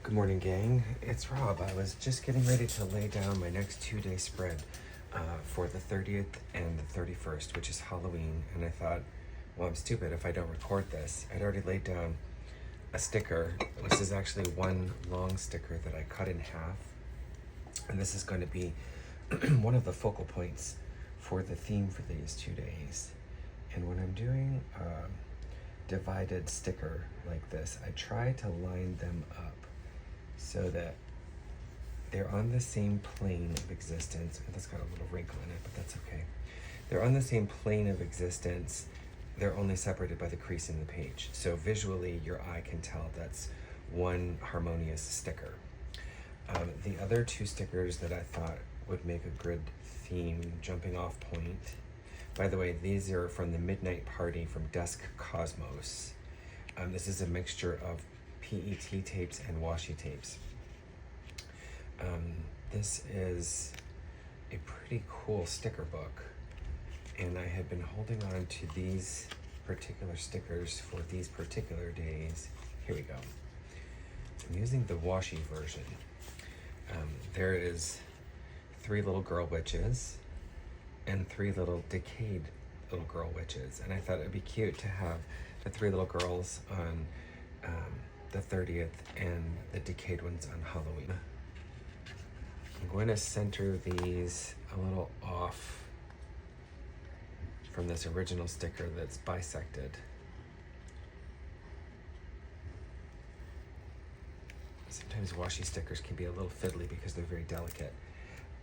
Good morning, gang. It's Rob. I was just getting ready to lay down my next 2-day spread for the 30th and the 31st, which is Halloween. And I thought, well, I'm stupid if I don't record this. I'd already laid down a sticker. This is actually one long sticker that I cut in half. And this is going to be one of the focal points for the theme for these 2 days. And when I'm doing divided sticker like this, I try to line them up so that they're on the same plane of existence. And that's got a little wrinkle in it, but that's okay. They're on the same plane of existence. They're only separated by the crease in the page. So visually, your eye can tell that's one harmonious sticker. The other two stickers that I thought would make a good theme jumping off point. By the way, these are from the Midnight Party from Dusk Cosmos. This is a mixture of PET tapes and washi tapes. This is a pretty cool sticker book, and I had been holding on to these particular stickers for these particular days. Here we go. I'm using the washi version. There is 3 little girl witches and 3 little decayed little girl witches, and I thought it'd be cute to have the 3 little girls on the 30th and the decayed ones on Halloween. I'm going to center these a little off from this original sticker that's bisected. Sometimes washi stickers can be a little fiddly because they're very delicate.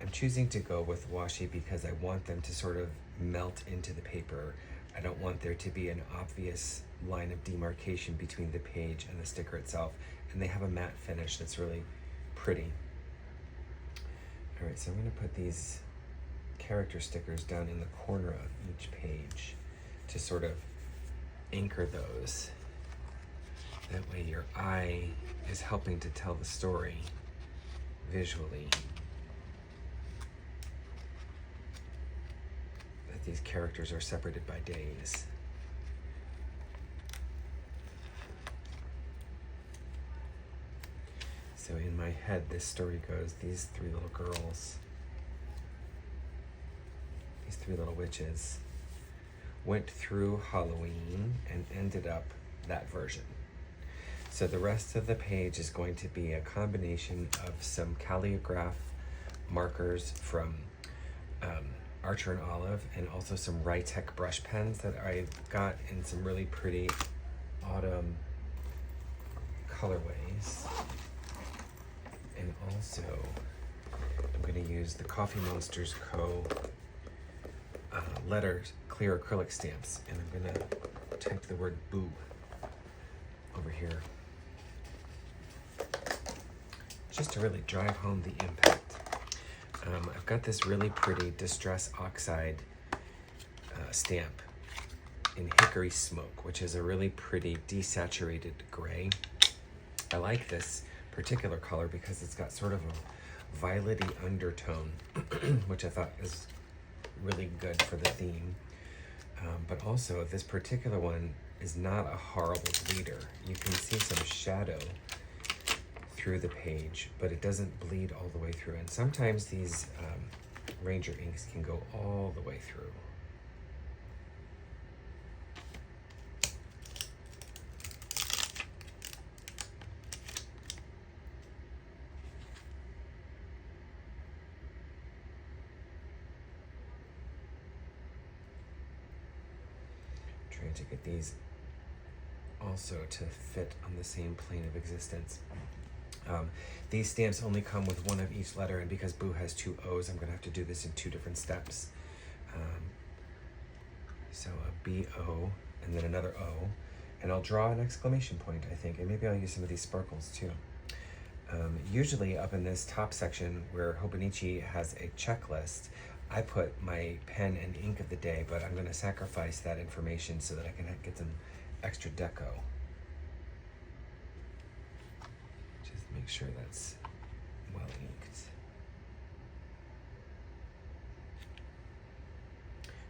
I'm choosing to go with washi because I want them to sort of melt into the paper. I don't want there to be an obvious line of demarcation between the page and the sticker itself. And they have a matte finish that's really pretty. All right, so I'm gonna put these character stickers down in the corner of each page to sort of anchor those. That way your eye is helping to tell the story visually. That these characters are separated by days. So in my head, this story goes, these 3 little girls, these 3 little witches, went through Halloween and ended up that version. So the rest of the page is going to be a combination of some calligraph markers from Archer and Olive, and also some Rytec brush pens that I got in some really pretty autumn colorways. And also, I'm going to use the Coffee Monsters Co. Letters clear acrylic stamps, and I'm going to type the word boo over here, just to really drive home the impact. I've got this really pretty Distress Oxide stamp in Hickory Smoke, which is a really pretty desaturated gray. I like this particular color because it's got sort of a violety undertone, which I thought is really good for the theme. But also, this particular one is not a horrible bleeder. You can see some shadow through the page, but it doesn't bleed all the way through. And sometimes these Ranger inks can go all the way through. Trying to get these also to fit on the same plane of existence. These stamps only come with one of each letter, and because Boo has 2 O's, I'm going to have to do this in 2 different steps. So a B-O and then another O, and I'll draw an exclamation point, I think, and maybe I'll use some of these sparkles too. Usually up in this top section where Hobonichi has a checklist, I put my pen and ink of the day, but I'm going to sacrifice that information so that I can get some extra deco. Just make sure that's well inked.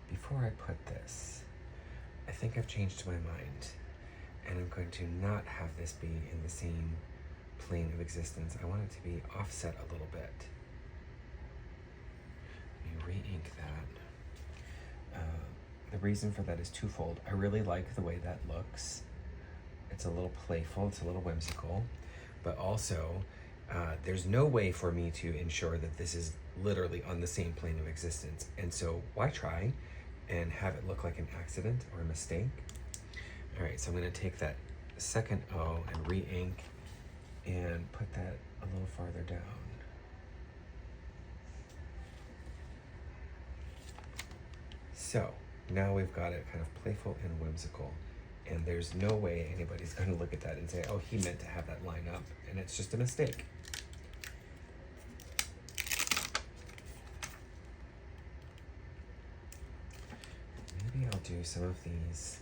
Before I put this, I think I've changed my mind, and I'm going to not have this be in the same plane of existence. I want it to be offset a little bit. Let me re-ink that. The reason for that is twofold. I really like the way that looks. It's a little playful, it's a little whimsical, but also there's no way for me to ensure that this is literally on the same plane of existence. And so why try and have it look like an accident or a mistake? All right, so I'm gonna take that second O and re-ink and put that a little farther down. So now we've got it kind of playful and whimsical, and there's no way anybody's going to look at that and say, oh, he meant to have that line up, and it's just a mistake. Maybe I'll do some of these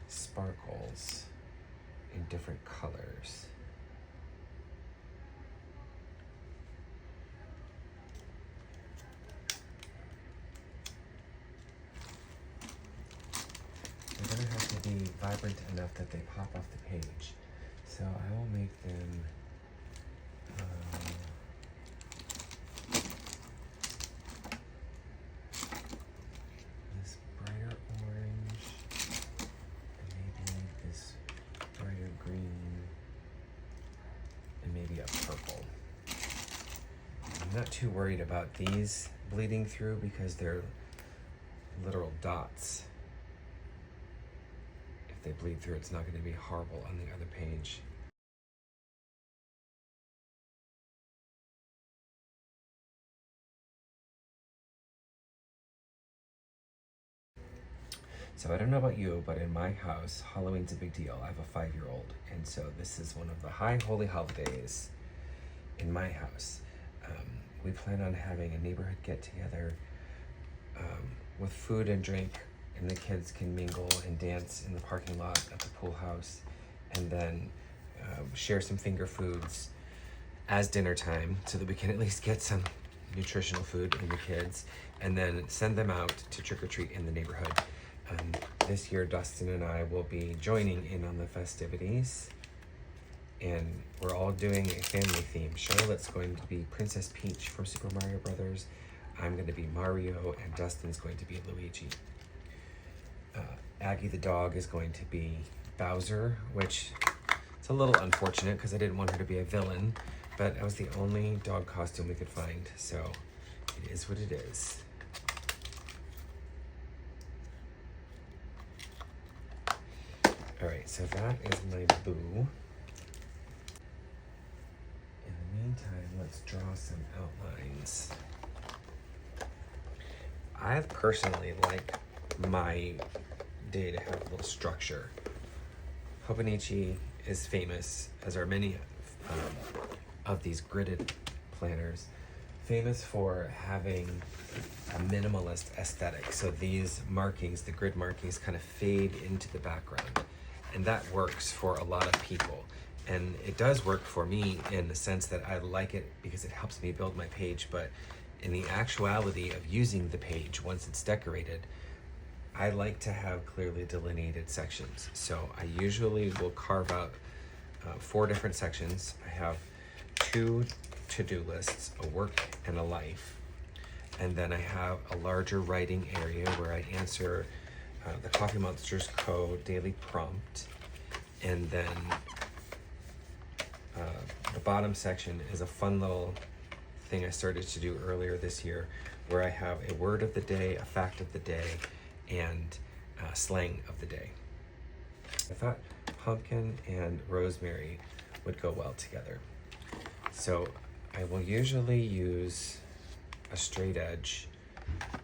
sparkles in different colors. They're going to have to be vibrant enough that they pop off the page. So I will make them this brighter orange, and maybe this brighter green, and maybe a purple. I'm not too worried about these bleeding through because they're literal dots. If they bleed through, it's not going to be horrible on the other page. So I don't know about you, but in my house, Halloween's a big deal. I have a 5-year-old, and so this is one of the high holy holidays in my house. We plan on having a neighborhood get-together with food and drink, and the kids can mingle and dance in the parking lot at the pool house, and then share some finger foods as dinner time so that we can at least get some nutritional food in the kids, and then send them out to trick-or-treat in the neighborhood. This year, Dustin and I will be joining in on the festivities, and we're all doing a family theme. Charlotte's going to be Princess Peach from Super Mario Brothers. I'm going to be Mario, and Dustin's going to be Luigi. Aggie the dog is going to be Bowser, which it's a little unfortunate because I didn't want her to be a villain, but that was the only dog costume we could find, so it is what it is. All right, so that is my boo. In the meantime, let's draw some outlines. I personally like my day to have a little structure. Hobonichi is famous, as are many of these gridded planners, famous for having a minimalist aesthetic. So these markings, the grid markings, kind of fade into the background. And that works for a lot of people. And it does work for me in the sense that I like it because it helps me build my page, but in the actuality of using the page once it's decorated, I like to have clearly delineated sections. So I usually will carve out 4 different sections. I have 2 to-do lists, a work and a life. And then I have a larger writing area where I answer the Coffee Monsters Co. daily prompt. And then the bottom section is a fun little thing I started to do earlier this year where I have a word of the day, a fact of the day, and slang of the day. I thought pumpkin and rosemary would go well together. So I will usually use a straight edge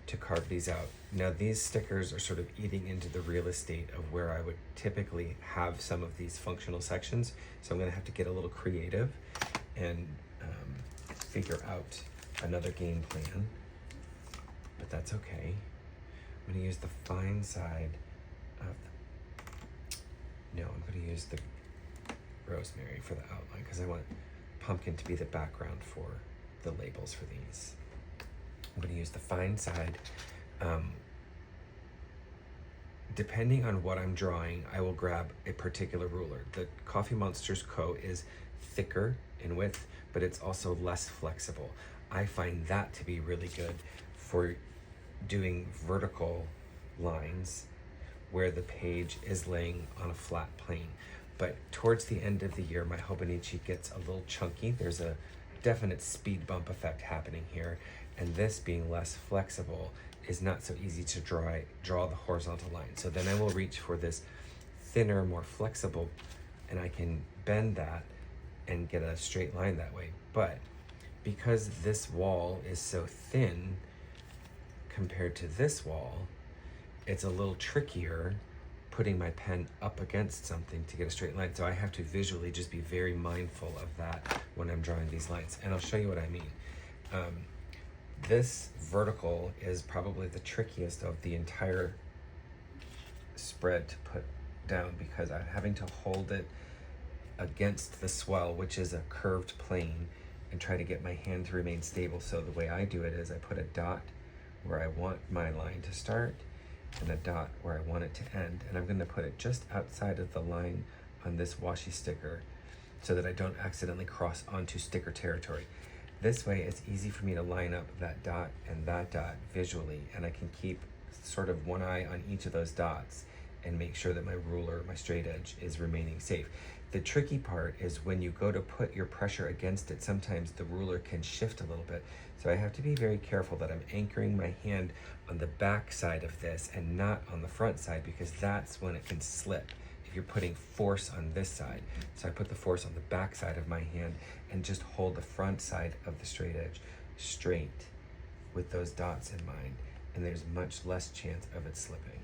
to carve these out. Now these stickers are sort of eating into the real estate of where I would typically have some of these functional sections. So I'm gonna have to get a little creative and figure out another game plan, but that's okay. I'm gonna use the fine side of, no, I'm gonna use the rosemary for the outline because I want pumpkin to be the background for the labels for these. I'm gonna use the fine side. Depending on what I'm drawing, I will grab a particular ruler. The Coffee Monsters Co. is thicker in width, but it's also less flexible. I find that to be really good for doing vertical lines where the page is laying on a flat plane. But towards the end of the year, my Hobonichi gets a little chunky. There's a definite speed bump effect happening here, and this being less flexible is not so easy to draw the horizontal line. So then I will reach for this thinner, more flexible, and I can bend that and get a straight line that way. But because this wall is so thin compared to this wall, it's a little trickier putting my pen up against something to get a straight line. So I have to visually just be very mindful of that when I'm drawing these lines. And I'll show you what I mean. This vertical is probably the trickiest of the entire spread to put down because I'm having to hold it against the swell, which is a curved plane, and try to get my hand to remain stable. So the way I do it is I put a dot where I want my line to start and a dot where I want it to end, and I'm going to put it just outside of the line on this washi sticker so that I don't accidentally cross onto sticker territory. This way it's easy for me to line up that dot and that dot visually, and I can keep sort of one eye on each of those dots and make sure that my ruler, my straight edge, is remaining safe. The tricky part is when you go to put your pressure against it, sometimes the ruler can shift a little bit. So I have to be very careful that I'm anchoring my hand on the back side of this and not on the front side, because that's when it can slip if you're putting force on this side. So I put the force on the back side of my hand and just hold the front side of the straight edge straight with those dots in mind, and there's much less chance of it slipping.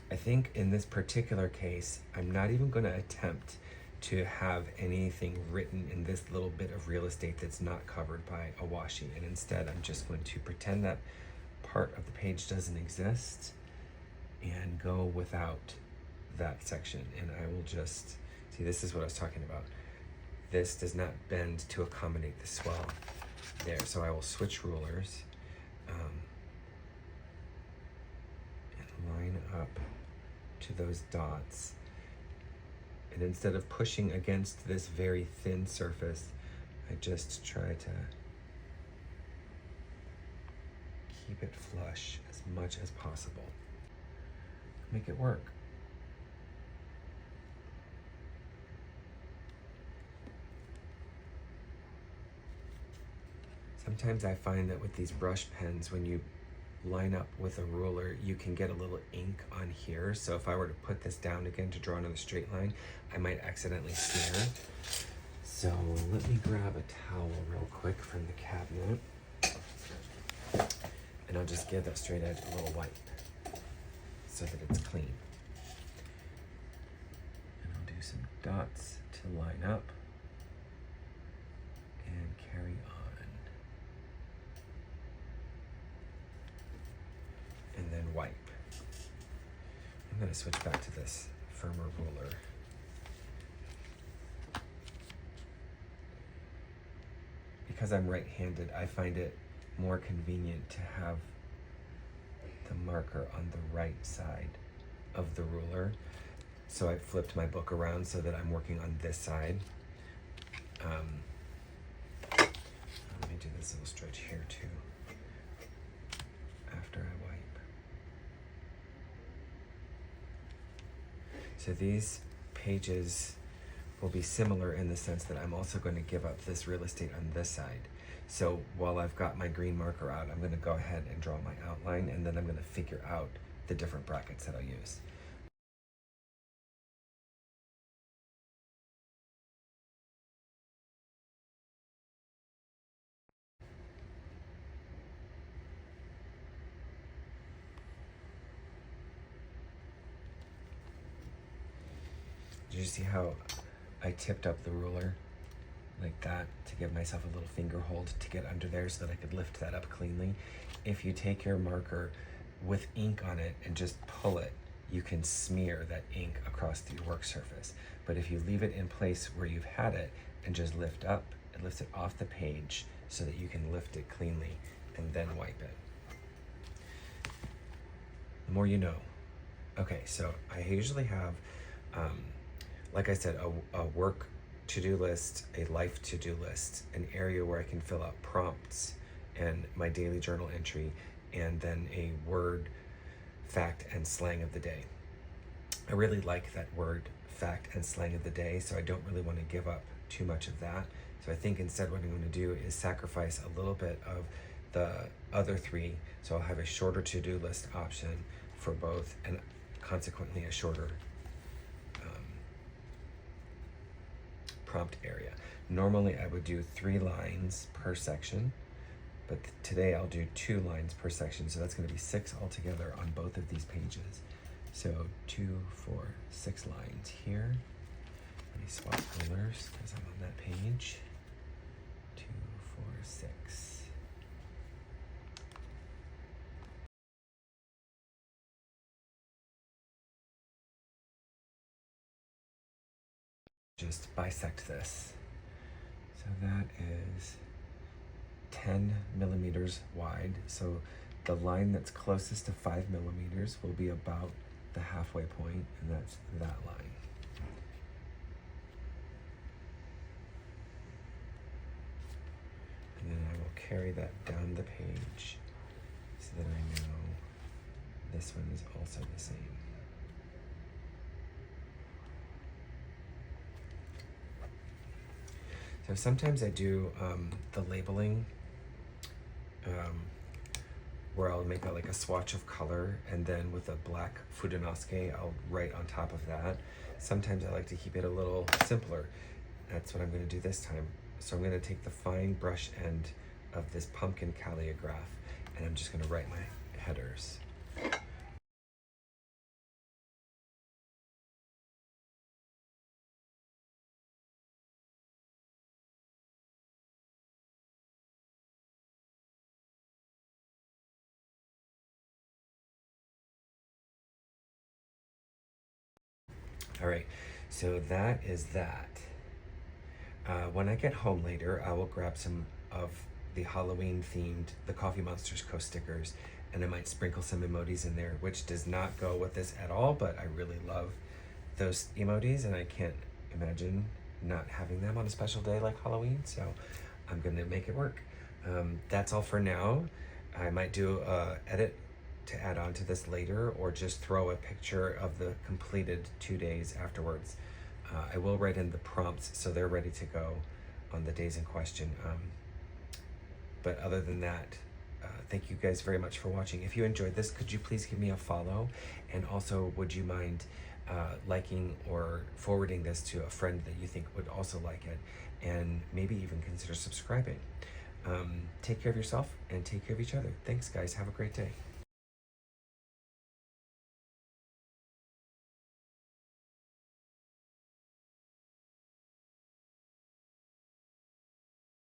I think in this particular case, I'm not even going to attempt to have anything written in this little bit of real estate that's not covered by a washi, and instead I'm just going to pretend that part of the page doesn't exist and go without that section. And I will just, see, this is what I was talking about. This does not bend to accommodate the swell there, so I will switch rulers and line up to those dots, and instead of pushing against this very thin surface, I just try to keep it flush as much as possible. Make it work. Sometimes I find that with these brush pens, when you line up with a ruler, you can get a little ink on here. So if I were to put this down again to draw another straight line, I might accidentally smear. So let me grab a towel real quick from the cabinet, and I'll just give that straight edge a little wipe so that it's clean. And I'll do some dots to line up and carry on. And then wipe. I'm going to switch back to this firmer ruler. Because I'm right-handed, I find it more convenient to have the marker on the right side of the ruler. So I flipped my book around so that I'm working on this side. Let me do this little stretch here too after I wipe. So these pages will be similar in the sense that I'm also going to give up this real estate on this side. So while I've got my green marker out, I'm going to go ahead and draw my outline, and then I'm going to figure out the different brackets that I'll use. Did you see how I tipped up the ruler like that to give myself a little finger hold to get under there so that I could lift that up cleanly? If you take your marker with ink on it and just pull it, you can smear that ink across your work surface. But if you leave it in place where you've had it and just lift up, it lifts it off the page so that you can lift it cleanly and then wipe it. The more you know. Okay, so I usually have Like I said, a work to-do list, a life to-do list, an area where I can fill out prompts and my daily journal entry, and then a word, fact, and slang of the day. I really like that word, fact, and slang of the day, so I don't really want to give up too much of that. So I think instead what I'm going to do is sacrifice a little bit of the other three, so I'll have a shorter to-do list option for both, and consequently a shorter prompt area. Normally I would do 3 lines per section, but today I'll do 2 lines per section, so that's going to be 6 altogether on both of these pages. So 2, 4, 6 lines here. Let me swap colors because I'm on that page. 2, 4, 6. Just bisect this. So that is 10 millimeters wide. So the line that's closest to 5 millimeters will be about the halfway point, and that's that line. And then I will carry that down the page so that I know this one is also the same. So sometimes I do the labeling where I'll make like a swatch of color, and then with a black Fudenosuke, I'll write on top of that. Sometimes I like to keep it a little simpler. That's what I'm going to do this time. So I'm going to take the fine brush end of this pumpkin calligraph, and I'm just going to write my headers. All right, so that is that. When I get home later, I will grab some of the Halloween themed, the Coffee Monsters Coast stickers, and I might sprinkle some emojis in there, which does not go with this at all, but I really love those emojis, and I can't imagine not having them on a special day like Halloween, so I'm gonna make it work. That's all for now. I might do a edit to add on to this later, or just throw a picture of the completed 2 days afterwards. I will write in the prompts so they're ready to go on the days in question. But other than that, thank you guys very much for watching. If you enjoyed this, could you please give me a follow? And also, would you mind liking or forwarding this to a friend that you think would also like it? And maybe even consider subscribing. Take care of yourself and take care of each other. Thanks, guys. Have a great day.